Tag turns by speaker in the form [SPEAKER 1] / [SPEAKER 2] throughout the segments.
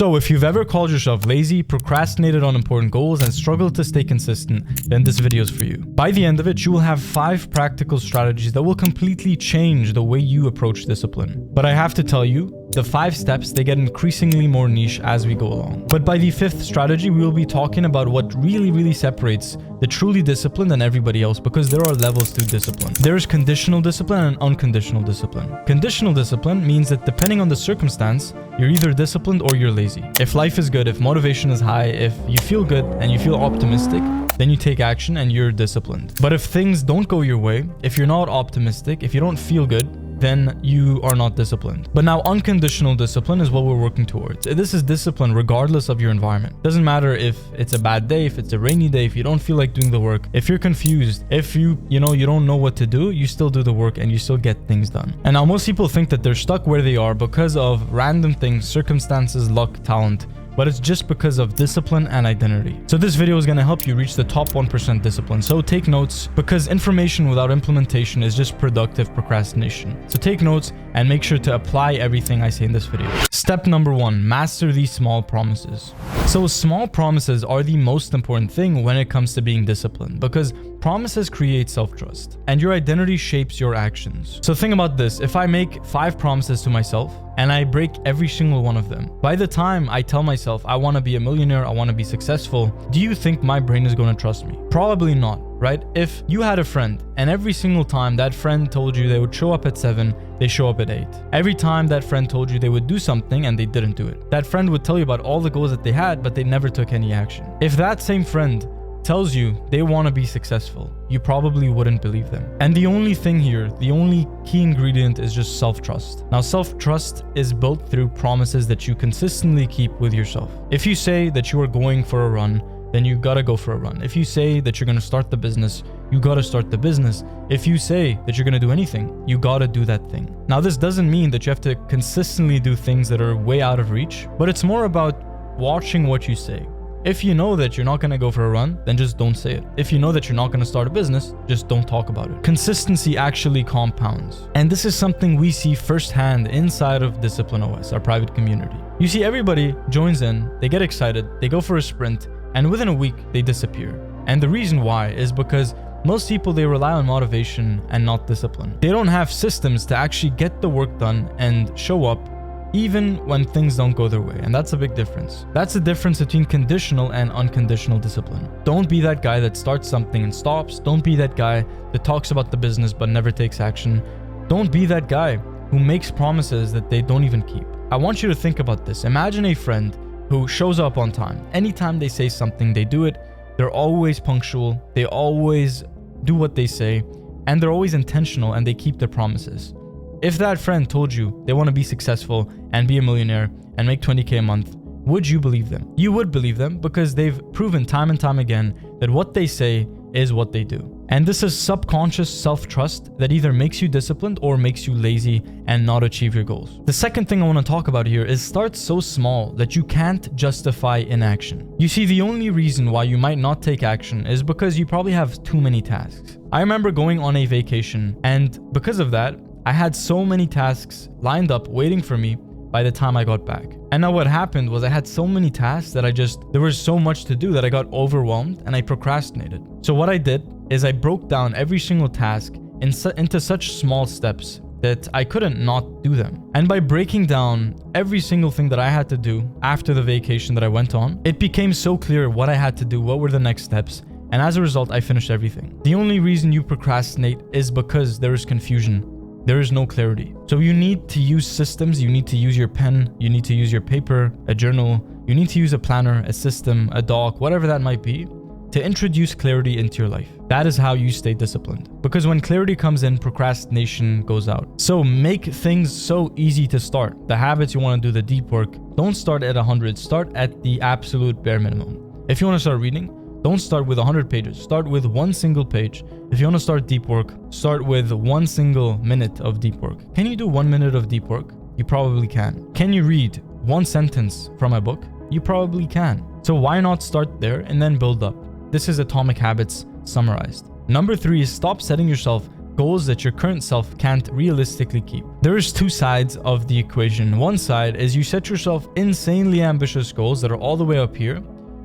[SPEAKER 1] So if you've ever called yourself lazy, procrastinated on important goals, and struggled to stay consistent, then this video is for you. By the end of it, you will have 5 practical strategies that will completely change the way you approach discipline. But I have to tell you, the 5 steps, they get increasingly more niche as we go along. But by the 5th strategy, we will be talking about what really separates the truly disciplined and everybody else, because there are levels to discipline. There is conditional discipline and unconditional discipline. Conditional discipline means that depending on the circumstance, you're either disciplined or you're lazy. If life is good, if motivation is high, if you feel good and you feel optimistic, then you take action and you're disciplined. But if things don't go your way, if you're not optimistic, if you don't feel good, then you are not disciplined. But now unconditional discipline is what we're working towards. This is discipline regardless of your environment. Doesn't matter if it's a bad day, if it's a rainy day, if you don't feel like doing the work, if you're confused, if you don't know what to do, you still do the work and you still get things done. And now most people think that they're stuck where they are because of random things, circumstances, luck, talent, but it's just because of discipline and identity. So this video is going to help you reach the top 1% discipline. So take notes, because information without implementation is just productive procrastination. So take notes and make sure to apply everything I say in this video. Step number 1, master these small promises. So small promises are the most important thing when it comes to being disciplined, because promises create self-trust and your identity shapes your actions. So think about this. If I make 5 promises to myself and I break every single one of them, by the time I tell myself I want to be a millionaire, I want to be successful, do you think my brain is going to trust me? Probably not, right? If you had a friend and every single time that friend told you they would show up at 7, they show up at 8. Every time that friend told you they would do something and they didn't do it. That friend would tell you about all the goals that they had, but they never took any action. If that same friend tells you they want to be successful, you probably wouldn't believe them. And the only thing here, the only key ingredient is just self-trust. Now, self-trust is built through promises that you consistently keep with yourself. If you say that you are going for a run, then you gotta go for a run. If you say that you're gonna start the business, you gotta start the business. If you say that you're gonna do anything, you gotta do that thing. Now, this doesn't mean that you have to consistently do things that are way out of reach, but it's more about watching what you say. If you know that you're not going to go for a run, then just don't say it. If you know that you're not going to start a business, just don't talk about it. Consistency actually compounds. And this is something we see firsthand inside of Discipline OS, our private community. You see, everybody joins in, they get excited, they go for a sprint, and within a week, they disappear. And the reason why is because most people, they rely on motivation and not discipline. They don't have systems to actually get the work done and show up even when things don't go their way. And that's a big difference. That's the difference between conditional and unconditional discipline. Don't be that guy that starts something and stops. Don't be that guy that talks about the business but never takes action. Don't be that guy who makes promises that they don't even keep. I want you to think about this. Imagine a friend who shows up on time. Anytime they say something, they do it. They're always punctual. They always do what they say. And they're always intentional and they keep their promises. If that friend told you they want to be successful and be a millionaire and make 20K a month, would you believe them? You would believe them because they've proven time and time again that what they say is what they do. And this is subconscious self-trust that either makes you disciplined or makes you lazy and not achieve your goals. The second thing I want to talk about here is start so small that you can't justify inaction. You see, the only reason why you might not take action is because you probably have too many tasks. I remember going on a vacation, and because of that, I had so many tasks lined up waiting for me by the time I got back. And now what happened was I had so many tasks that there was so much to do that I got overwhelmed and I procrastinated. So what I did is I broke down every single task into such small steps that I couldn't not do them. And by breaking down every single thing that I had to do after the vacation that I went on, it became so clear what I had to do, what were the next steps. And as a result, I finished everything. The only reason you procrastinate is because there is confusion. There is no clarity. So you need to use systems. You need to use your pen. You need to use your paper, a journal. You need to use a planner, a system, a doc, whatever that might be, to introduce clarity into your life. That is how you stay disciplined. Because when clarity comes in, procrastination goes out. So make things so easy to start. The habits you want to do, the deep work, don't start at 100. Start at the absolute bare minimum. If you want to start reading, don't start with 100 pages. Start with one single page. If you want to start deep work, start with 1 single minute of deep work. Can you do 1 minute of deep work? You probably can. Can you read 1 sentence from a book? You probably can. So why not start there and then build up? This is Atomic Habits summarized. Number 3 is stop setting yourself goals that your current self can't realistically keep. There's two sides of the equation. One side is you set yourself insanely ambitious goals that are all the way up here.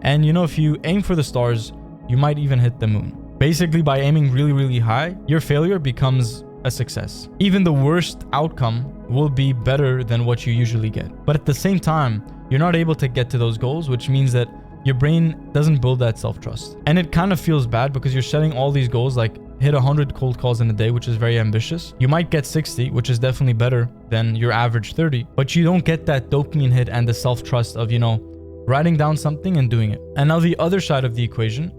[SPEAKER 1] And if you aim for the stars, you might even hit the moon. Basically, by aiming really, really high, your failure becomes a success. Even the worst outcome will be better than what you usually get. But at the same time, you're not able to get to those goals, which means that your brain doesn't build that self-trust. And it kind of feels bad because you're setting all these goals, like hit 100 cold calls in a day, which is very ambitious. You might get 60, which is definitely better than your average 30, but you don't get that dopamine hit and the self-trust of, writing down something and doing it. And now the other side of the equation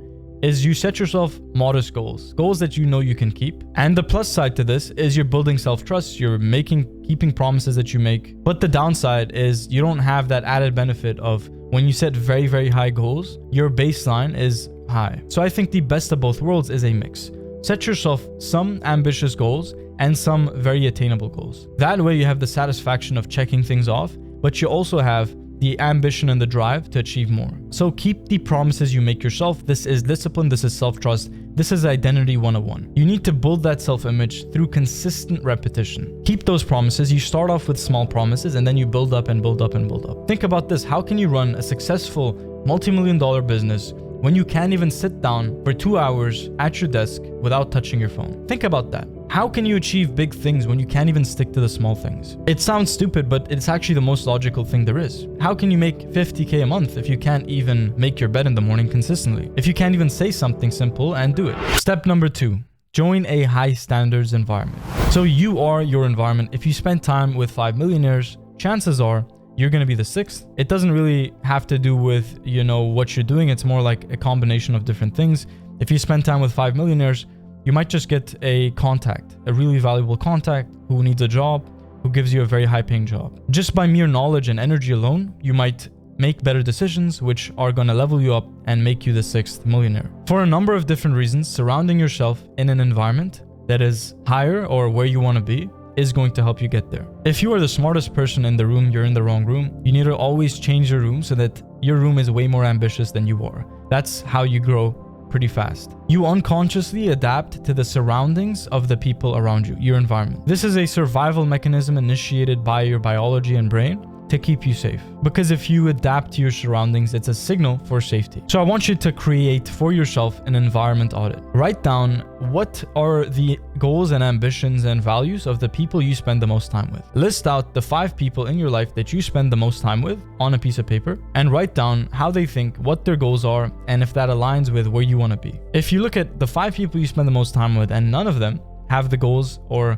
[SPEAKER 1] is you set yourself modest goals that you can keep. And the plus side to this is you're building self-trust, you're keeping promises that you make. But the downside is you don't have that added benefit of when you set very, very high goals, your baseline is high. So I think the best of both worlds is a mix. Set yourself some ambitious goals and some very attainable goals. That way you have the satisfaction of checking things off, but you also have the ambition and the drive to achieve more. So keep the promises you make yourself. This is discipline, this is self-trust, this is identity 101. You need to build that self-image through consistent repetition. Keep those promises. You start off with small promises and then you build up and build up and build up. Think about this. How can you run a successful multi-million-dollar business when you can't even sit down for 2 hours at your desk without touching your phone? Think about that. How can you achieve big things when you can't even stick to the small things? It sounds stupid, but it's actually the most logical thing there is. How can you make 50K a month if you can't even make your bed in the morning consistently? If you can't even say something simple and do it? Step number 2, join a high standards environment. So you are your environment. If you spend time with 5 millionaires, chances are you're going to be the 6th. It doesn't really have to do with, what you're doing. It's more like a combination of different things. If you spend time with 5 millionaires, you might just get a contact, a really valuable contact who needs a job, who gives you a very high paying job. Just by mere knowledge and energy alone, you might make better decisions, which are going to level you up and make you the 6th millionaire. For a number of different reasons, surrounding yourself in an environment that is higher or where you want to be is going to help you get there. If you are the smartest person in the room, you're in the wrong room. You need to always change your room so that your room is way more ambitious than you are. That's how you grow pretty fast. You unconsciously adapt to the surroundings of the people around you, your environment. This is a survival mechanism initiated by your biology and brain to keep you safe. Because if you adapt to your surroundings, it's a signal for safety. So I want you to create for yourself an environment audit. Write down what are the goals and ambitions and values of the people you spend the most time with. List out the 5 people in your life that you spend the most time with on a piece of paper and write down how they think, what their goals are, and if that aligns with where you want to be. If you look at the 5 people you spend the most time with and none of them have the goals or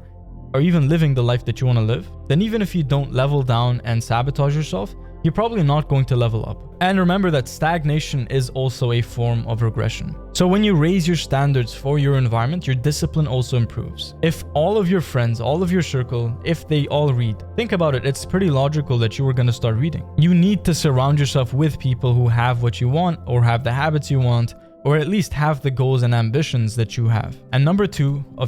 [SPEAKER 1] even living the life that you want to live, then even if you don't level down and sabotage yourself, you're probably not going to level up. And remember that stagnation is also a form of regression. So when you raise your standards for your environment, your discipline also improves. If all of your friends, all of your circle, if they all read, think about it, it's pretty logical that you were going to start reading. You need to surround yourself with people who have what you want or have the habits you want, or at least have the goals and ambitions that you have. And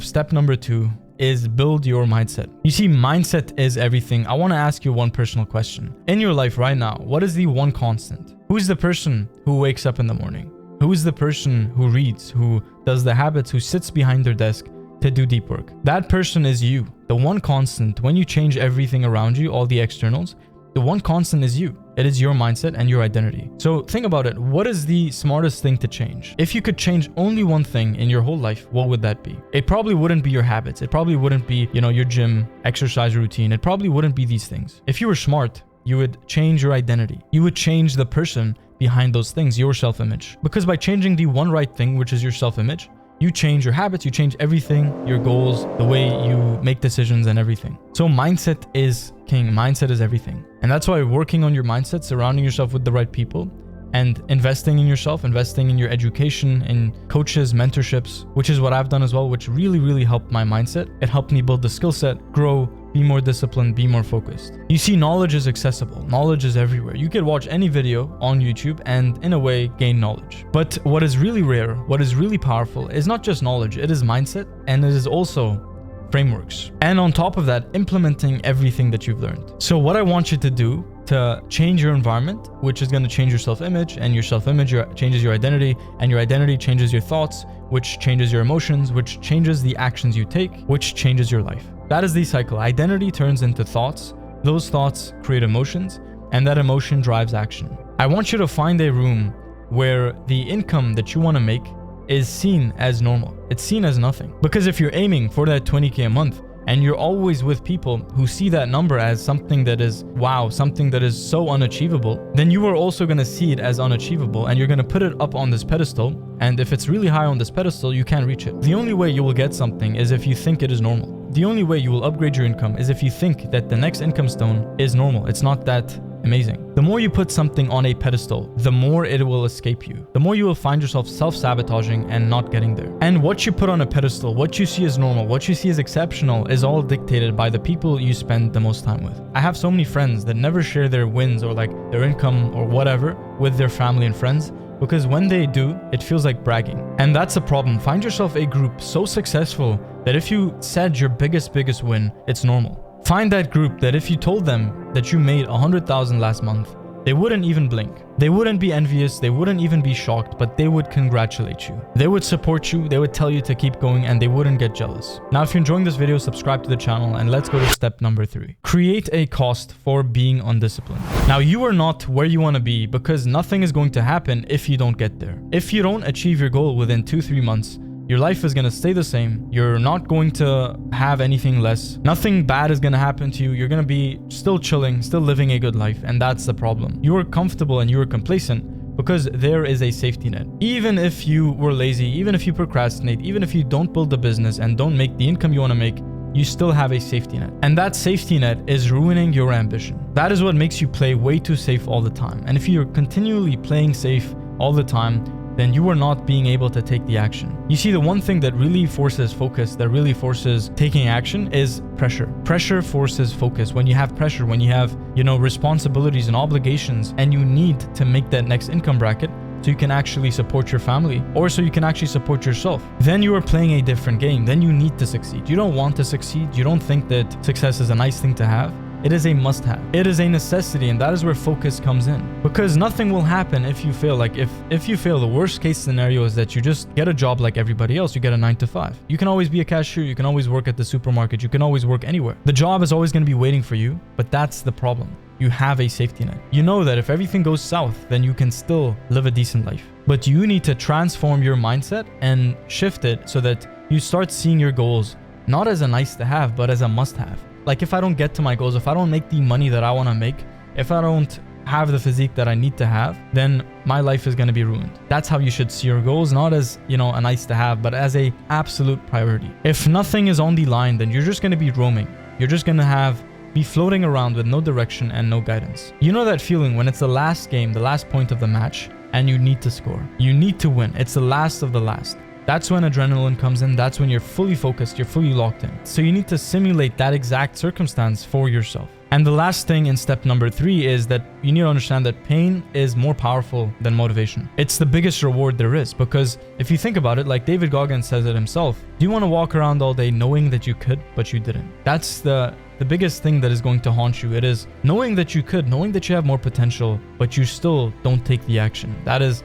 [SPEAKER 1] step number 2, is build your mindset. You see, mindset is everything. I want to ask you one personal question. In your life right now, what is the one constant? Who's the person who wakes up in the morning? Who is the person who reads, who does the habits, who sits behind their desk to do deep work? That person is you. The one constant, when you change everything around you, all the externals, the one constant is you. It is your mindset and your identity. So think about it. What is the smartest thing to change? If you could change only one thing in your whole life, what would that be? It probably wouldn't be your habits. It probably wouldn't be, your gym exercise routine. It probably wouldn't be these things. If you were smart, you would change your identity. You would change the person behind those things, your self-image. Because by changing the one right thing, which is your self-image, you change your habits, you change everything, your goals, the way you make decisions and everything. So mindset is king. Mindset is everything. And that's why working on your mindset, surrounding yourself with the right people, and investing in yourself, investing in your education, in coaches, mentorships, which is what I've done as well, which really, really helped my mindset. It helped me build the skill set, grow, be more disciplined, be more focused. You see, knowledge is accessible. Knowledge is everywhere. You could watch any video on YouTube and in a way gain knowledge. But what is really rare, what is really powerful is not just knowledge, it is mindset, and it is also frameworks. And on top of that, implementing everything that you've learned. So what I want you to do to change your environment, which is going to change your self-image, and your self-image changes your identity, and your identity changes your thoughts, which changes your emotions, which changes the actions you take, which changes your life. That is the cycle. Identity turns into thoughts. Those thoughts create emotions, and that emotion drives action. I want you to find a room where the income that you want to make is seen as normal. It's seen as nothing. Because if you're aiming for that 20K a month, and you're always with people who see that number as something that is wow, something that is so unachievable, then you are also going to see it as unachievable, and you're going to put it up on this pedestal. And if it's really high on this pedestal, you can't reach it. The only way you will get something is if you think it is normal. The only way you will upgrade your income is if you think that the next income stone is normal. It's not that amazing. The more you put something on a pedestal, the more it will escape you. The more you will find yourself self-sabotaging and not getting there. And what you put on a pedestal, what you see as normal, what you see as exceptional is all dictated by the people you spend the most time with. I have so many friends that never share their wins or like their income or whatever with their family and friends, because when they do, it feels like bragging. And that's a problem. Find yourself a group so successful that if you said your biggest win, it's normal. Find that group that if you told them that you made 100,000 last month, they wouldn't even blink. They wouldn't be envious. They wouldn't even be shocked, but they would congratulate you. They would support you. They would tell you to keep going, and they wouldn't get jealous. Now, if you're enjoying this video, subscribe to the channel, and let's go to step number 3. Create a cost for being undisciplined. Now, you are not where you want to be because nothing is going to happen if you don't get there. If you don't achieve your goal within 2-3 months, your life is going to stay the same. You're not going to have anything less. Nothing bad is going to happen to you. You're going to be still chilling, still living a good life. And that's the problem. You are comfortable and you are complacent because there is a safety net. Even if you were lazy, even if you procrastinate, even if you don't build a business and don't make the income you want to make, you still have a safety net. And that safety net is ruining your ambition. That is what makes you play way too safe all the time. And if you're continually playing safe all the time, then you are not being able to take the action. You see, the one thing that really forces focus, that really forces taking action is pressure. Pressure forces focus. When you have pressure, when you have, responsibilities and obligations, and you need to make that next income bracket so you can actually support your family or so you can actually support yourself, then you are playing a different game. Then you need to succeed. You don't want to succeed. You don't think that success is a nice thing to have. It is a must-have. It is a necessity, and that is where focus comes in. Because nothing will happen if you fail. Like if you fail, the worst case scenario is that you just get a job like everybody else. You get a 9-to-5. You can always be a cashier. You can always work at the supermarket. You can always work anywhere. The job is always going to be waiting for you, but that's the problem. You have a safety net. You know that if everything goes south, then you can still live a decent life. But you need to transform your mindset and shift it so that you start seeing your goals not as a nice to have, but as a must have. Like if I don't get to my goals, if I don't make the money that I want to make, if I don't have the physique that I need to have, then my life is going to be ruined. That's how you should see your goals, not as, a nice to have, but as a absolute priority. If nothing is on the line, then you're just going to be roaming. You're just going to be floating around with no direction and no guidance. You know that feeling when it's the last game, the last point of the match, and you need to score. You need to win. It's the last of the last. That's when adrenaline comes in. That's when you're fully focused, you're fully locked in. So you need to simulate that exact circumstance for yourself. And the last thing in step number 3 is that you need to understand that pain is more powerful than motivation. It's the biggest reward there is, because if you think about it, like David Goggins says it himself, do you want to walk around all day knowing that you could, but you didn't? That's the biggest thing that is going to haunt you. It is knowing that you could, knowing that you have more potential, but you still don't take the action. That is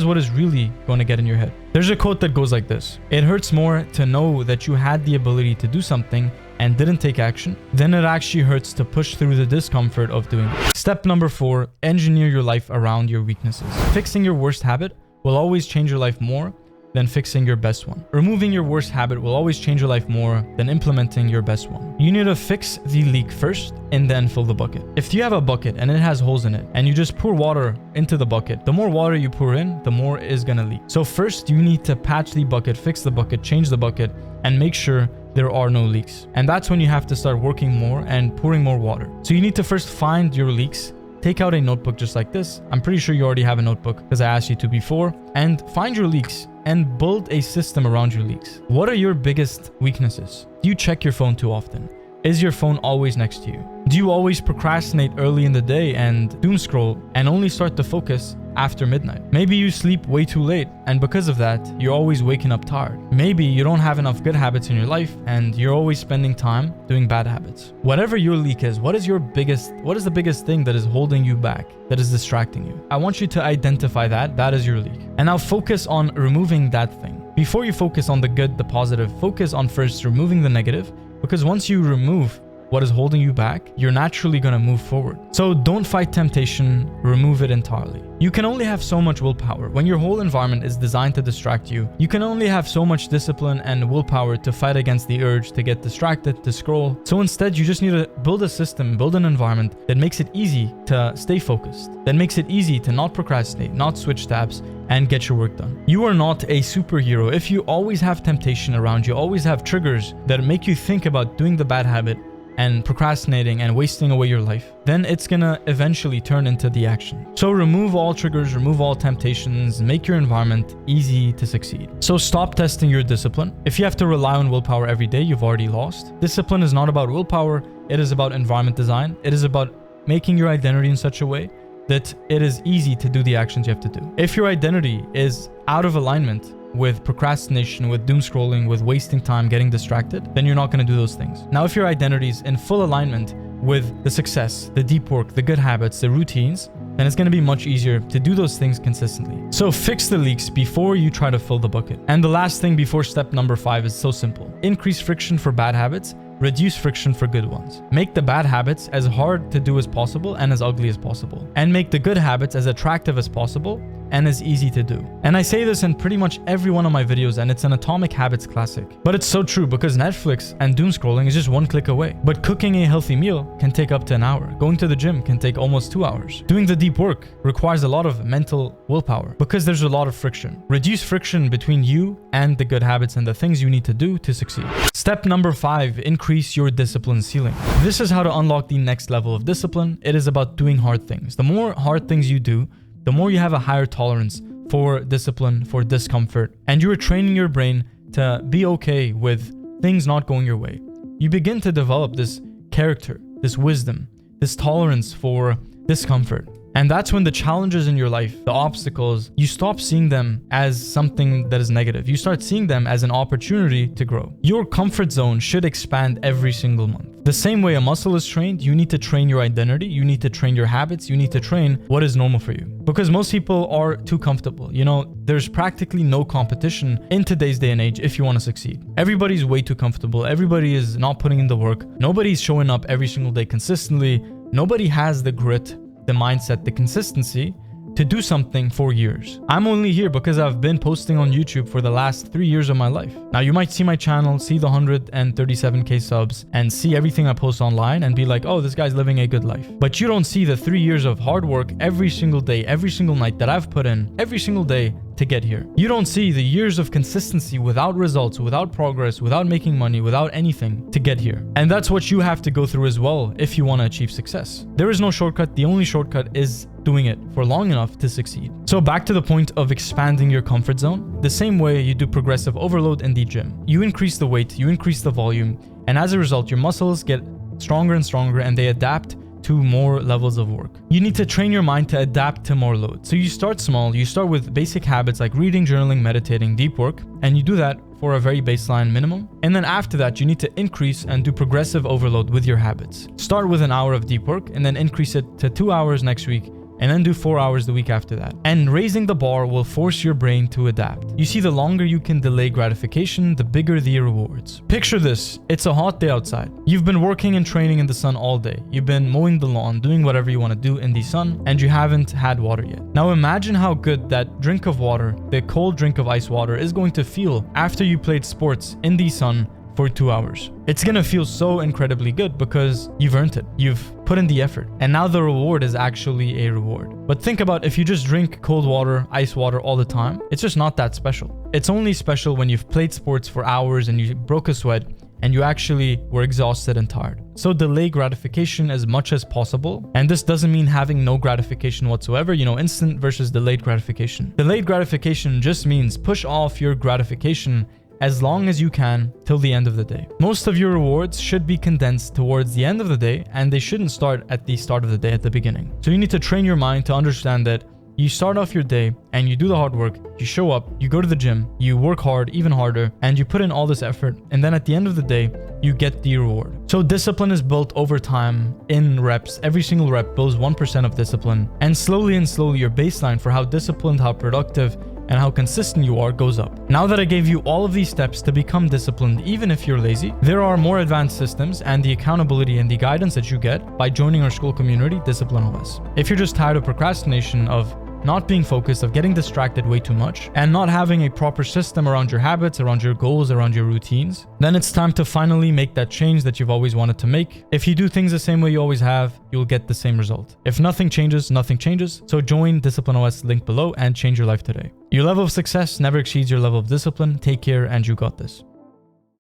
[SPEAKER 1] what is really going to get in your head. There's a quote that goes like this: it hurts more to know that you had the ability to do something and didn't take action than it actually hurts to push through the discomfort of doing it. Step number 4, engineer your life around your weaknesses. Fixing your worst habit will always change your life more than fixing your best one. Removing your worst habit will always change your life more than implementing your best one. You need to fix the leak first and then fill the bucket. If you have a bucket and it has holes in it and you just pour water into the bucket, the more water you pour in, the more is gonna leak. So first you need to patch the bucket, fix the bucket, change the bucket, and make sure there are no leaks. And that's when you have to start working more and pouring more water. So you need to first find your leaks. Take out a notebook just like this. I'm pretty sure you already have a notebook because I asked you to before. And find your leaks and build a system around your leaks. What are your biggest weaknesses? Do you check your phone too often? Is your phone always next to you? Do you always procrastinate early in the day and doom scroll and only start to focus after midnight. Maybe you sleep way too late, and because of that, you're always waking up tired. Maybe you don't have enough good habits in your life, and you're always spending time doing bad habits. Whatever your leak is, what is the biggest thing that is holding you back, that is distracting you? I want you to identify that is your leak. And now focus on removing that thing. Before you focus on the good, the positive, focus on first removing the negative, because once you remove what is holding you back, you're naturally going to move forward. So don't fight temptation, remove it entirely. You can only have so much willpower. When your whole environment is designed to distract you, you can only have so much discipline and willpower to fight against the urge to get distracted, to scroll. So instead, you just need to build a system, build an environment that makes it easy to stay focused, that makes it easy to not procrastinate, not switch tabs, and get your work done. You are not a superhero. If you always have temptation around you, always have triggers that make you think about doing the bad habit and procrastinating and wasting away your life, then it's gonna eventually turn into the action. So remove all triggers, remove all temptations, make your environment easy to succeed. So stop testing your discipline. If you have to rely on willpower every day, you've already lost. Discipline is not about willpower, it is about environment design. It is about making your identity in such a way that it is easy to do the actions you have to do. If your identity is out of alignment with procrastination, with doom scrolling, with wasting time, getting distracted, then you're not going to do those things. Now, if your identity is in full alignment with the success, the deep work, the good habits, the routines, then it's going to be much easier to do those things consistently. So fix the leaks before you try to fill the bucket. And the last thing before step number 5 is so simple. Increase friction for bad habits, reduce friction for good ones. Make the bad habits as hard to do as possible and as ugly as possible. And make the good habits as attractive as possible and as easy to do. And I say this in pretty much every one of my videos, and it's an Atomic Habits classic. But it's so true, because Netflix and doom scrolling is just one click away. But cooking a healthy meal can take up to an hour. Going to the gym can take almost 2 hours. Doing the deep work requires a lot of mental willpower because there's a lot of friction. Reduce friction between you and the good habits and the things you need to do to succeed. Step number 5, increase your discipline ceiling. This is how to unlock the next level of discipline. It is about doing hard things. The more hard things you do, the more you have a higher tolerance for discipline, for discomfort, and you are training your brain to be okay with things not going your way. You begin to develop this character, this wisdom, this tolerance for discomfort. And that's when the challenges in your life, the obstacles, you stop seeing them as something that is negative. You start seeing them as an opportunity to grow. Your comfort zone should expand every single month. The same way a muscle is trained, you need to train your identity, you need to train your habits, you need to train what is normal for you. Because most people are too comfortable. You know, there's practically no competition in today's day and age if you want to succeed. Everybody's way too comfortable. Everybody is not putting in the work. Nobody's showing up every single day consistently. Nobody has the grit, the mindset, the consistency to do something for years. I'm only here because I've been posting on YouTube for the last 3 years of my life. Now you might see my channel, see the 137k subs, and see everything I post online and be like, oh, this guy's living a good life. But you don't see the 3 years of hard work every single day, every single night that I've put in, every single day to get here. You don't see the years of consistency without results, without progress, without making money, without anything to get here. And that's what you have to go through as well if you want to achieve success. There is no shortcut. The only shortcut is doing it for long enough to succeed. So back to the point of expanding your comfort zone, the same way you do progressive overload in the gym. You increase the weight, you increase the volume, and as a result, your muscles get stronger and stronger and they adapt to more levels of work. You need to train your mind to adapt to more load. So you start small, you start with basic habits like reading, journaling, meditating, deep work, and you do that for a very baseline minimum. And then after that, you need to increase and do progressive overload with your habits. Start with an hour of deep work and then increase it to 2 hours next week, and then do 4 hours the week after that. And raising the bar will force your brain to adapt. You see, the longer you can delay gratification, the bigger the rewards. Picture this, it's a hot day outside. You've been working and training in the sun all day. You've been mowing the lawn, doing whatever you want to do in the sun, and you haven't had water yet. Now imagine how good that drink of water, the cold drink of ice water, is going to feel after you played sports in the sun for 2 hours. It's gonna feel so incredibly good because you've earned it. You've put in the effort. And now the reward is actually a reward. But think about if you just drink cold water, ice water all the time, it's just not that special. It's only special when you've played sports for hours and you broke a sweat and you actually were exhausted and tired. So delay gratification as much as possible. And this doesn't mean having no gratification whatsoever, you know, instant versus delayed gratification. Delayed gratification just means push off your gratification as long as you can till the end of the day. Most of your rewards should be condensed towards the end of the day, and they shouldn't start at the start of the day at the beginning. So you need to train your mind to understand that You start off your day and you do the hard work, you show up, you go to the gym, you work hard, even harder, and you put in all this effort. And then at the end of the day, you get the reward. So discipline is built over time in reps. Every single rep builds 1% of discipline. And slowly your baseline for how disciplined, how productive, and how consistent you are goes up. Now that I gave you all of these steps to become disciplined, even if you're lazy, there are more advanced systems and the accountability and the guidance that you get by joining our school community, Discipline OS. If you're just tired of procrastination, of not being focused, of getting distracted way too much, and not having a proper system around your habits, around your goals, around your routines, then it's time to finally make that change that you've always wanted to make. If you do things the same way you always have, you'll get the same result. If nothing changes, nothing changes. So join Discipline OS, link below, and change your life today. Your level of success never exceeds your level of discipline. Take care, and you got this.